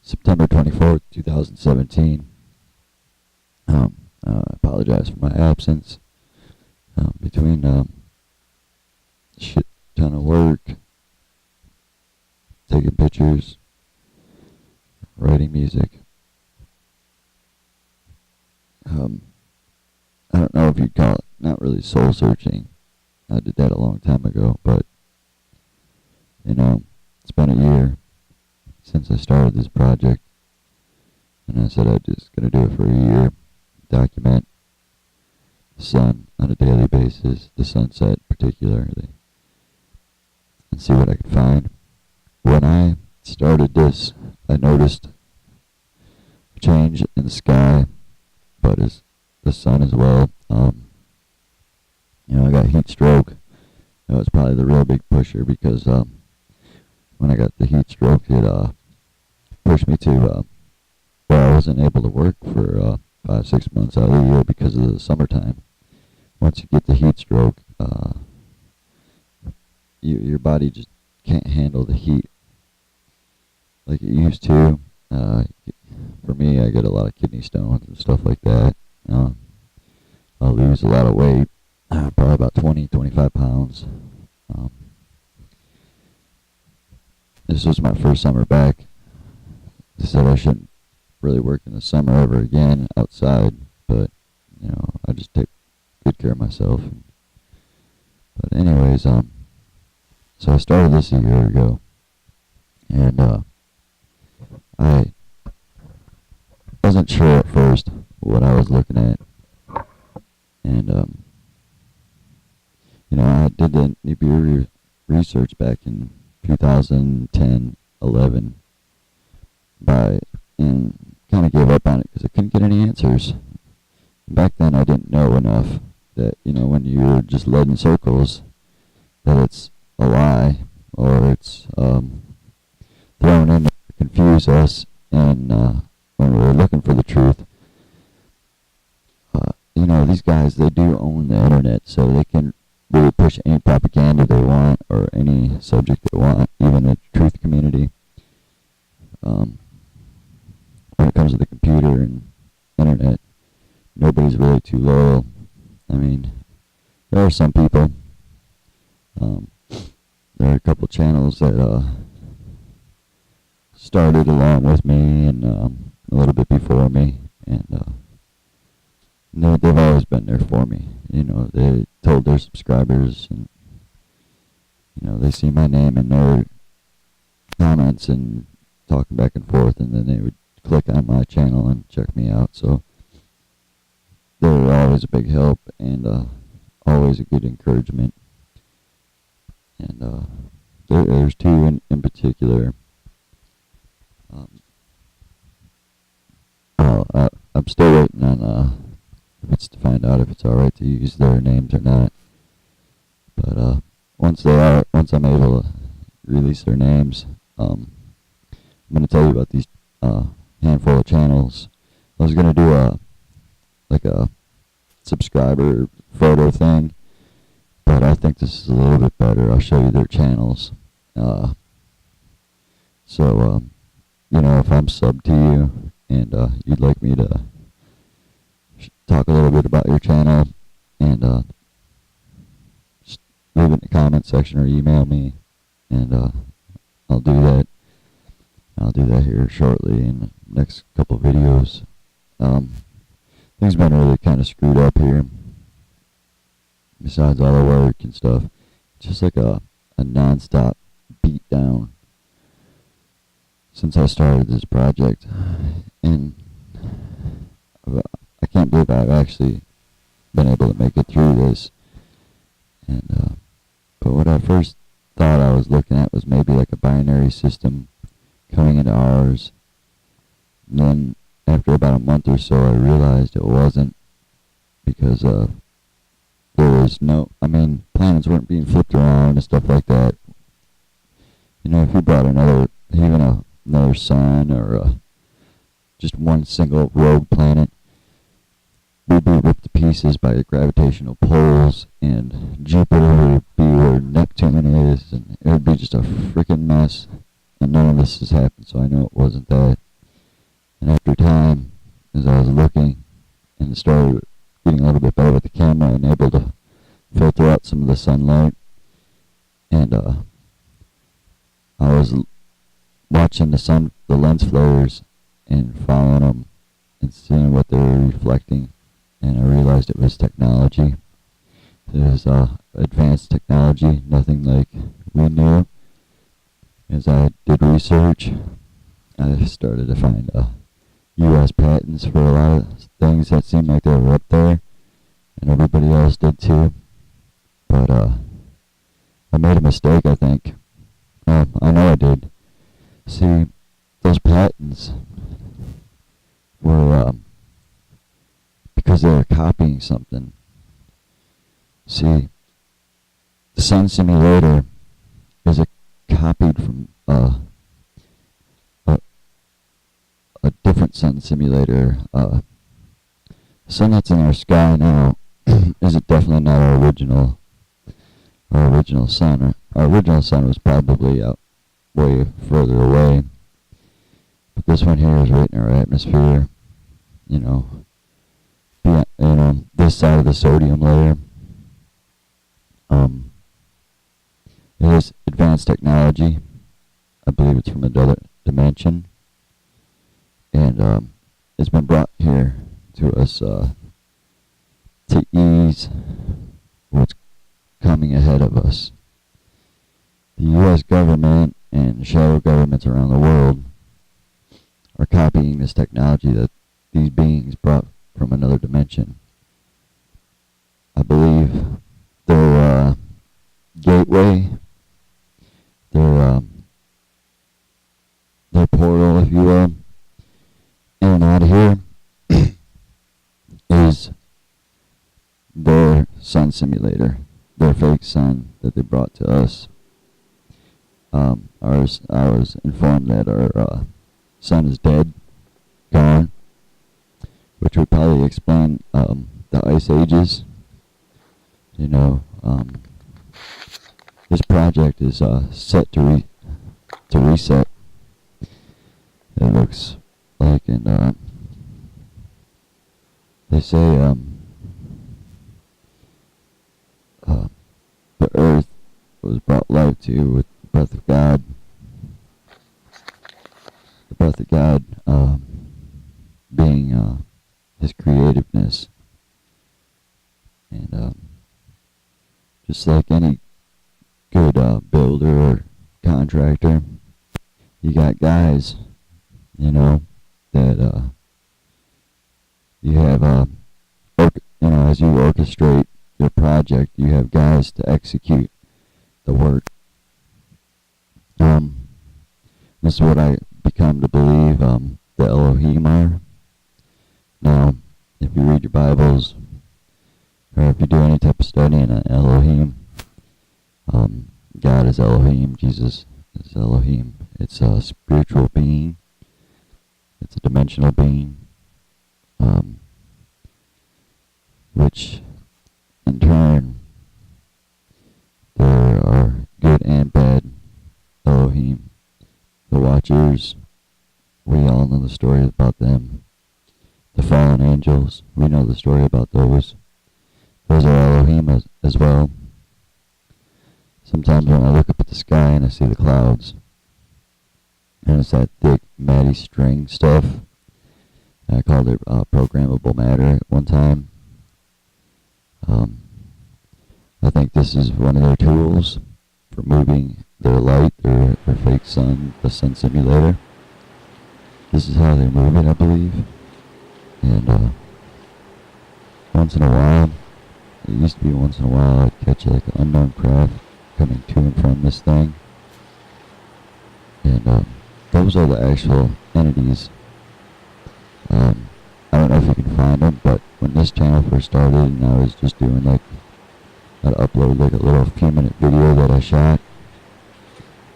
September 24th, 2017. I apologize for my absence between shit ton of work, taking pictures, writing music. I don't know if you'd call it, not really soul searching. I did that a long time ago, but it's been a year since I started this project, and I said I'm just gonna do it for a year, document the sun on a daily basis, the sunset particularly, and see what I could find. When I started this, I noticed a change in the sky, but as the sun as well. I got heat stroke. That was probably the real big pusher, because when I got the heat stroke, it pushed me to where I wasn't able to work for 5-6 months out of the year because of the summertime. Once you get the heat stroke, your body just can't handle the heat like it used to. For me, I get a lot of kidney stones and stuff like that. I'll lose a lot of weight, probably about 20-25 pounds. This was my first summer back. They said I shouldn't really work in the summer ever again outside, but I just take good care of myself. But anyways, so I started this a year ago, and I wasn't sure at first what I was looking at, and I did the Nibiru research back in 2010-11 and kind of gave up on it because I couldn't get any answers. Back then I didn't know enough that when you're just led in circles, that it's a lie, or it's thrown in to confuse us. And when we're looking for the truth, these guys, they do own the internet, so they can really push any propaganda they want or any subject they want, even the truth community. When it comes to the computer and internet, nobody's really too loyal. I mean, there are some people. There are a couple channels that started along with me and a little bit before me, and they've always been there for me. They told their subscribers, and they see my name in their comments and talking back and forth, and then they would click on my channel and check me out. So they were always a big help, and always a good encouragement. And there's two in particular. I'm still waiting on if it's to find out if it's alright to use their names or not. But once I'm able to release their names, I'm going to tell you about these handful of channels. I was going to do a subscriber photo thing, but I think this is a little bit better. I'll show you their channels. So if I'm subbed to you and you'd like me to talk a little bit about your channel, and just leave it in the comment section or email me, and I'll do that. I'll do that here shortly in the next couple videos. Things been really kind of screwed up here. Besides all the work and stuff, just like a non-stop beat down since I started this project, and I can't believe I've actually been able to make it through this. And but what I first thought I was looking at was maybe like a binary system coming into ours. And then after about a month or so, I realized it wasn't, because there was planets weren't being flipped around and stuff like that. If you brought another sun, or just one single rogue planet, we'd be ripped to pieces by the gravitational pulls, and Jupiter would be where Neptune is, and it would be just a freaking mess. And none of this has happened, so I know it wasn't that. And after time, as I was looking and started getting a little bit better with the camera and able to filter out some of the sunlight, and I was watching the lens flares and following them and seeing what they were reflecting, and I realized it was technology. It was advanced technology, nothing like we knew. As I did research, I started to find U.S. patents for a lot of things that seemed like they were up there, and everybody else did too. But I made a mistake, I think. I know I did. See, those patents were because they were copying something. See, the Sun Simulator is copied from a different sun simulator. The sun that's in our sky now is definitely not our original sun. Our original sun was probably out way further away, but this one here is right in our atmosphere. This side of the sodium layer. It is advanced technology. I believe it's from another dimension, and it's been brought here to us to ease what's coming ahead of us. The U.S. government and shadow governments around the world are copying this technology that these beings brought from another dimension. I believe their gateway, their portal, if you will, in and out of here is their sun simulator, their fake sun that they brought to us. I was informed that our sun is dead, gone, which would probably explain the ice ages. This project is set to reset. It looks like, and they say the earth was brought life to with the breath of God. The breath of God being His creativeness. And just like any good builder or contractor, you got guys, that you have, as you orchestrate your project, you have guys to execute the work. This is what I become to believe the Elohim are. Now, if you read your Bibles, or if you do any type of study in Elohim, God is Elohim, Jesus is Elohim. It's a spiritual being. It's a dimensional being, which in turn, there are good and bad Elohim. The Watchers, we all know the story about them. The fallen angels, we know the story about those. Those are Elohim as well. Sometimes when I look up at the sky and I see the clouds, and it's that thick, matty string stuff, and I called it programmable matter at one time. I think this is one of their tools for moving their light, their fake sun, the sun simulator. This is how they move it, I believe. And once in a while, it used to be once in a while, I'd catch like an unknown craft coming to and from this thing. And those are the actual entities. I don't know if you can find them, but when this channel first started and I was just doing I'd upload like a little few-minute video that I shot.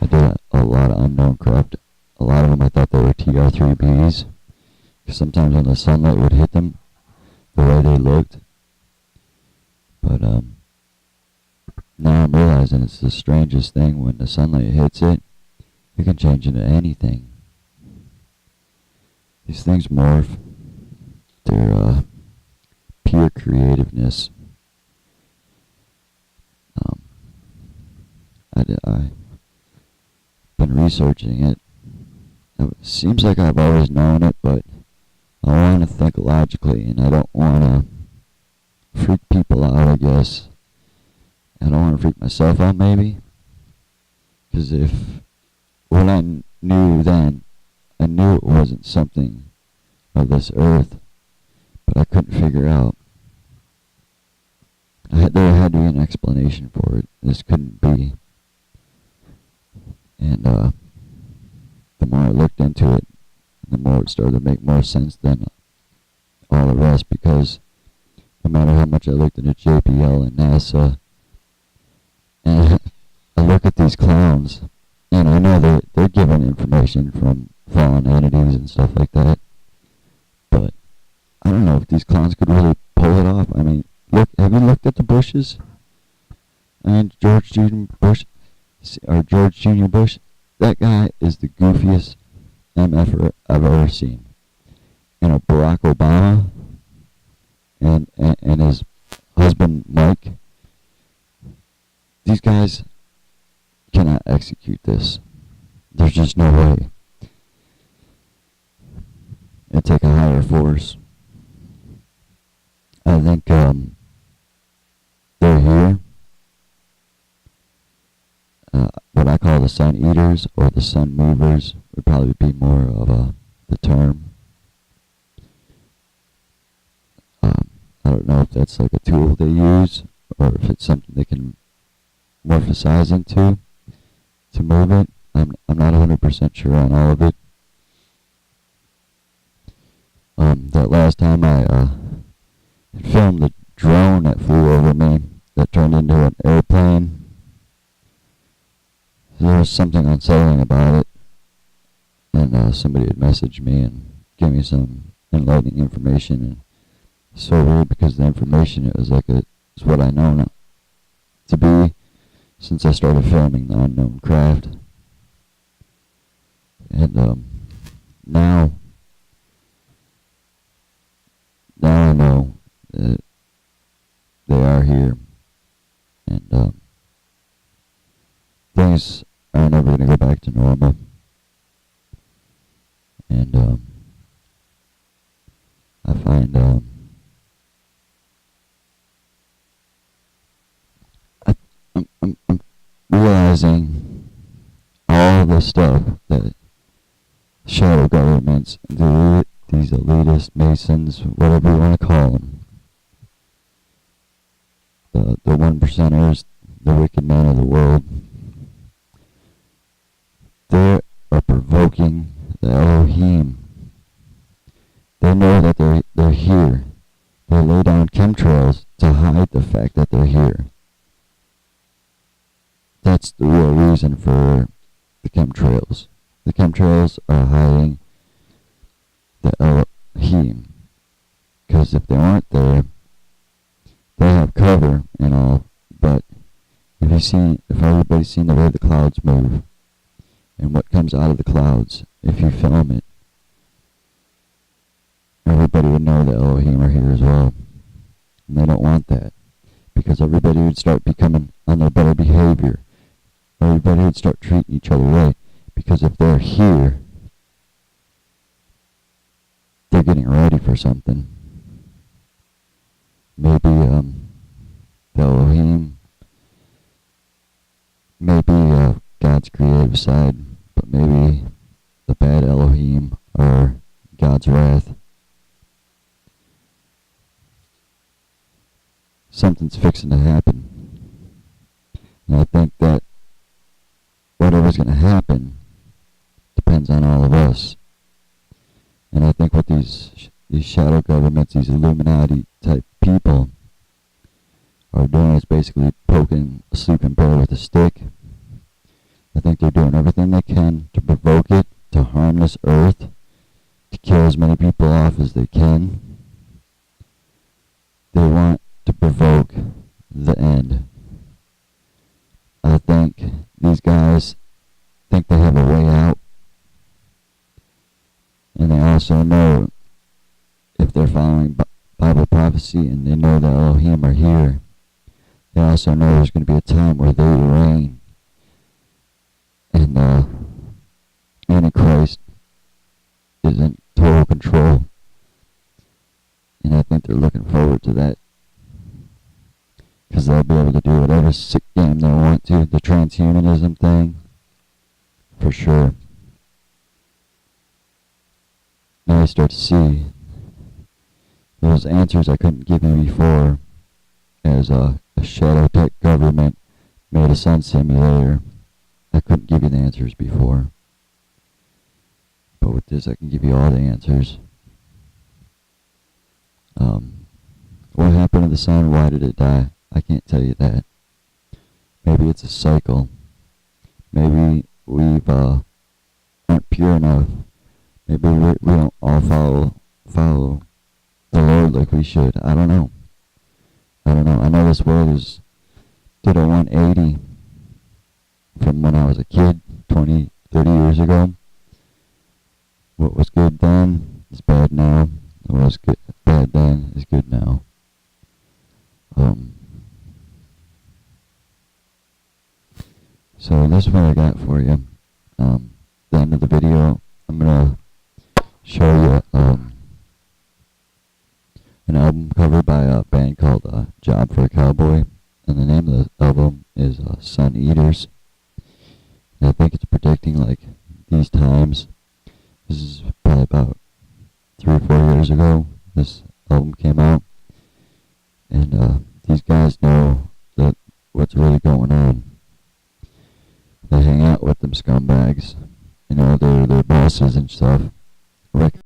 I did a lot of unknown craft. A lot of them I thought they were TR-3Bs. Because sometimes when the sunlight would hit them, the way they looked. But now I'm realizing it's the strangest thing. When the sunlight hits it, it can change into anything. these things morph. They're pure creativeness. I've been researching it. It seems like I've always known it, but I want to think logically, and I don't want to freak people out, I guess. I don't want to freak myself out, maybe. Because if what I knew then, I knew it wasn't something of this earth, but I couldn't figure out. There had to be an explanation for it. This couldn't be. And the more I looked into it, the more it started to make more sense than all the rest, because no matter how much I looked into JPL and NASA, and I look at these clowns, and I know they're given information from fallen entities and stuff like that, but I don't know if these clowns could really pull it off. I mean, look, have you looked at the Bushes? I mean, George Jr. Bush, that guy is the goofiest MF I've ever seen. You know, Barack Obama and his husband Mike, these guys cannot execute this. There's just no way. It'd take a higher force. I think they're here. What I call the sun eaters or the sun movers would probably be more of the term. I don't know if that's like a tool they use or if it's something they can morphosize into to move it. I'm not 100% sure on all of it. That last time I filmed the drone that flew over me that turned into an airplane. There was something unsettling about it, and somebody had messaged me and gave me some enlightening information, and it's so weird because the information, it was like it's what I know now to be since I started filming the unknown craft. And now I know that they are here, and things are never going to go back to normal. And I find I'm realizing all the stuff that shadow governments, these elitist masons, whatever you want to call them, the one percenters, the wicked men of the world, they are provoking the Elohim. They know that they're here. They lay down chemtrails to hide the fact that they're here. That's the real reason for the chemtrails. The chemtrails are hiding the Elohim. Because if they aren't there, they have cover and all. But if everybody's seen the way the clouds move and what comes out of the clouds, if you film it, everybody would know that Elohim are here as well. And they don't want that, because everybody would start becoming on their better behavior. Everybody would start treating each other right, because if they're here, they're getting ready for something. Maybe the Elohim, maybe God's creative side, but maybe the bad Elohim are God's wrath. Something's fixing to happen. And I think that whatever's going to happen depends on all of us. And I think what these shadow governments, these Illuminati type people are doing is basically poking a sleeping bear with a stick. I think they're doing everything they can to provoke it, to harm this earth, to kill as many people off as they can. They want to provoke the end. I think these guys think they have a way out, and they also know, if they're following Bible prophecy and they know that Elohim are here, they also know there's going to be a time where they reign, and Antichrist is in total control. And I think they're looking forward to that, because they'll be able to do whatever sick game they want to. The transhumanism thing, for sure. Now I start to see those answers I couldn't give you before, as a shadow tech government made a sun simulator. I couldn't give you the answers before, but with this I can give you all the answers. What happened to the sun? Why did it die? I can't tell you that. Maybe it's a cycle. Maybe we've aren't pure enough. Maybe we don't all follow the Lord like we should. I don't know. I know this world did a 180 from when I was a kid, 20, 30 years ago. What was good then is bad now. What was bad then is good now. So this is what I got for you. The end of the video, I'm gonna show you an album cover by a band called Job for a Cowboy, and the name of the album is Sun Eaters. And I think it's predicting like these times. This is probably about 3 or 4 years ago this album came out, and these guys know that what's really going on. They hang out with them scumbags, they're bosses and stuff.